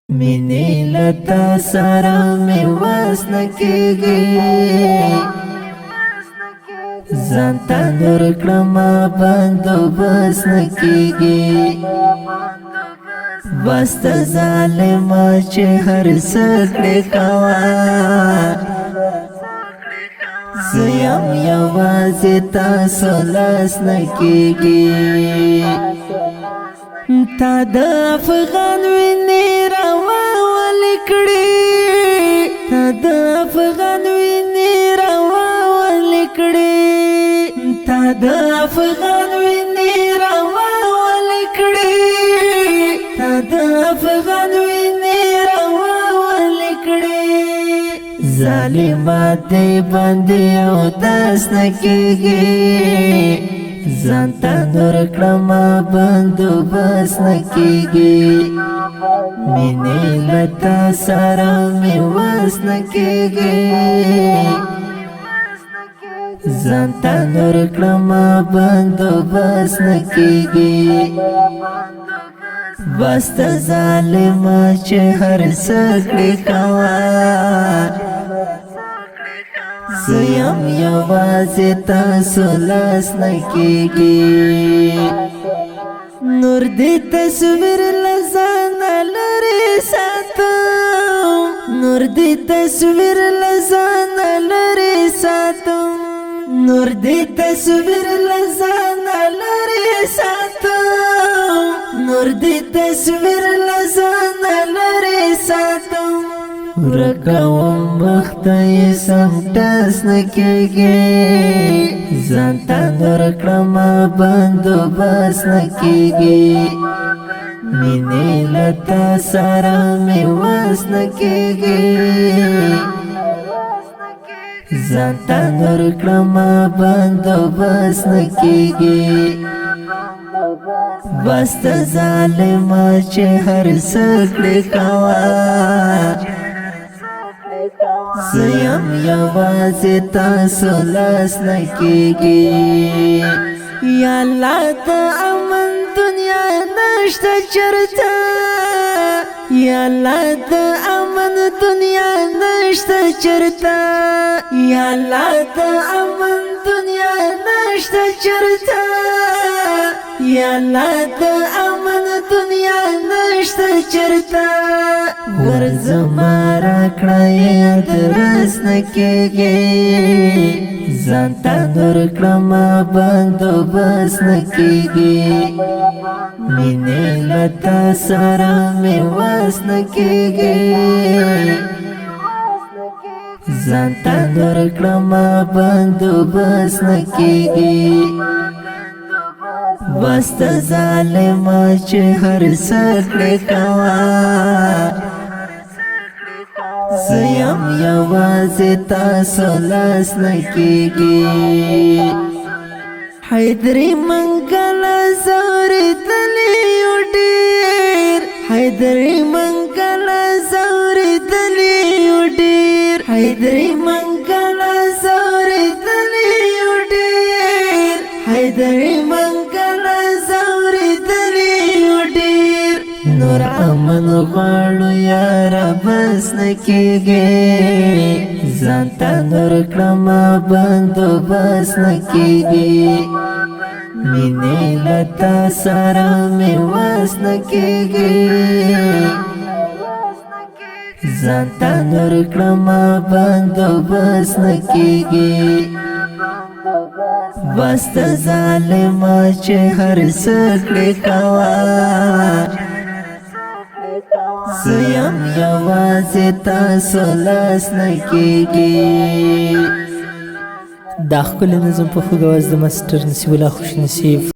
مینې لتا سره مې وس نه کېږي ځان ته نور کړمه بندوبست نه کېږي بس ته ظالمه چې هر څه کړې کوه زه یم یوازې تاسو لاس نه کېږي تا د افغان وینې راواولې کړې تا د افغان وینې راواولې کړې تا د افغان وینې راواولې کړې تا د افغان وینې راواولې کړې ظالمات دې باندې اودس نه کېږي ځان ته نور کړمه بندوبست نه کېږي مینې لتا سره مې وس نه کېږي ځان ته نور کړمه بندوبست نه کېږي بس ته ظالمه چې هر څه کړې کوه زه یم یوازې تاسو لاس نه کېږي نور دې تصویر له ځانه لرې ساتم نور دې تصویر له ځانه لرې ساتم نور دې تصویر له ځانه لرې ساتم نور دې تصویر له ځانه لرې ساتم ورکوم مخته یې سمټس نه کېږي ځان ته نور کړمه بندوبست نه کېږي مینې لتا سره مې وس نه کېږي ځان ته نور کړمه بندوبست نه کېږي بس ته ظالمه چې هر څه کړې کوه زه یم یوازې تاسو لاس نه کېږي یا الله د امن دنیا نشته چېرته یا الله د امن دنیا نشته چېرته یا الله د امن دنیا نشته چېرته یا الله د امن دنیا نشته چېرته ورځما راکړه یې ادرس نه کېږي ځان ته نور کړمه بندوبست نه کېږي مینې لتا سره مې وس نه کېږي ځان ته نور کړمه بندوبست نه کېږي بس ته ظالمه چې هر څه کړې کوه زه یم یوازې تاسو لاس نه کېږي حیدرې منګله زورېدلې یو ډېر حیدرې منګله زورېدلې یو ډېر حیدرې منګله زورېدلې یو ډېر حیدرې منګله زورېدلې یو ډېر نور امن غواړو یاره بس نه کېږي ځان ته نور کړمه بندوبست نه کېږي مینې لتا سره مې وس نه کېږي ځان ته نور کړمه بندوبست نه کېږي بس ته ظالمه چې هر څه کړې کوه زه یم یوازې تاسو لاس نه کېږي دا ښکلی نظم په خوږ اواز د ماسټر نصیب الله خوش نصیب